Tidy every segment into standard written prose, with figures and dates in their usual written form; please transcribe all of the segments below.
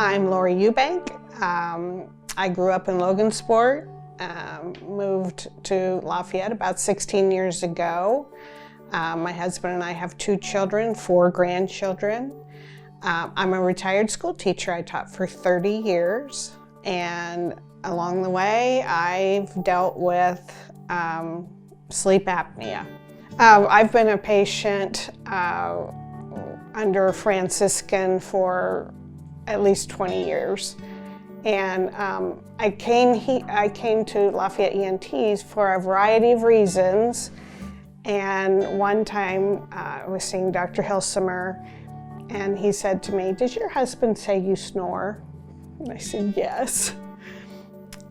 I'm Lori Eubank. I grew up in Logansport, moved to Lafayette about 16 years ago. My husband and I have 2 children, 4 grandchildren. I'm a retired school teacher. I taught for 30 years, and along the way I've dealt with sleep apnea. I've been a patient under Franciscan for at least 20 years. And I came to Lafayette ENTs for a variety of reasons. And one time I was seeing Dr. Hilsimer, and he said to me, "Does your husband say you snore?" And I said, "Yes."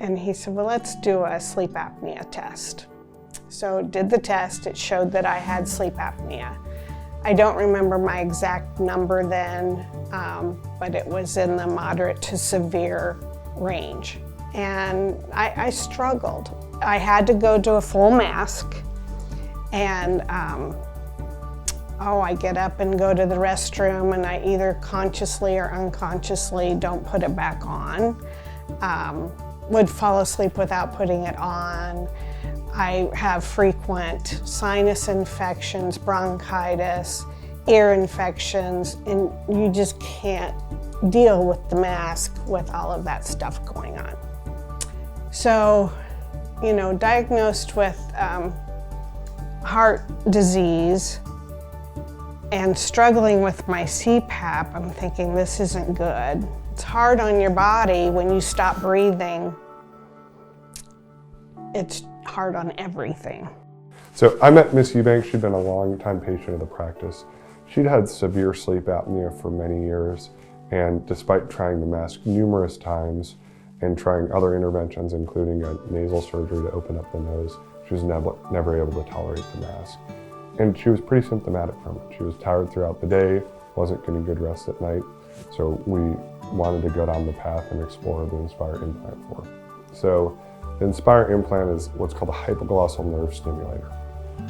And he said, "Well, let's do a sleep apnea test." So did the test. It showed that I had sleep apnea. I don't remember my exact number then, but it was in the moderate to severe range. And I struggled. I had to go to a full mask, and I get up and go to the restroom, and I either consciously or unconsciously don't put it back on. Would fall asleep without putting it on. I have frequent sinus infections, bronchitis, ear infections, and you just can't deal with the mask with all of that stuff going on. So, diagnosed with heart disease and struggling with my CPAP, I'm thinking this isn't good. It's hard on your body when you stop breathing. It's hard on everything. So I met Miss Eubank. She'd been a long-time patient of the practice. She'd had severe sleep apnea for many years, and despite trying the mask numerous times and trying other interventions, including a nasal surgery to open up the nose, she was never able to tolerate the mask. And she was pretty symptomatic from it. She was tired throughout the day, wasn't getting good rest at night, so we wanted to go down the path and explore the Inspire implant for her. So the Inspire implant is what's called a hypoglossal nerve stimulator.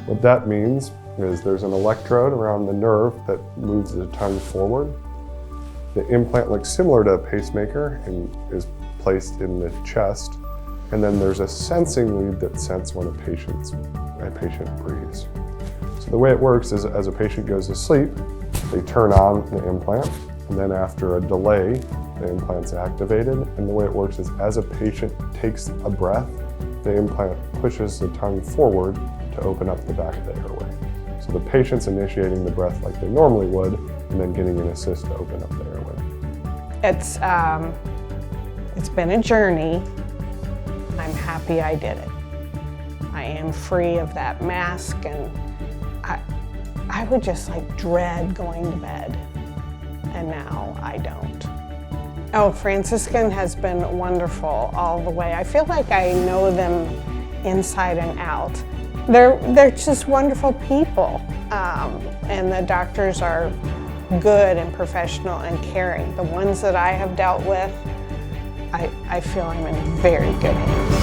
What that means is there's an electrode around the nerve that moves the tongue forward. The implant looks similar to a pacemaker and is placed in the chest. And then there's a sensing lead that senses when a patient breathes. So the way it works is as a patient goes to sleep, they turn on the implant, and then after a delay, the implant's activated, and the way it works is as a patient takes a breath, the implant pushes the tongue forward to open up the back of the airway. So the patient's initiating the breath like they normally would, and then getting an assist to open up the airway. It's been a journey. I'm happy I did it. I am free of that mask, and I would just dread going to bed, and now I don't. Oh, Franciscan has been wonderful all the way. I feel like I know them inside and out. They're just wonderful people, and the doctors are good and professional and caring. The ones that I have dealt with, I feel I'm in very good hands.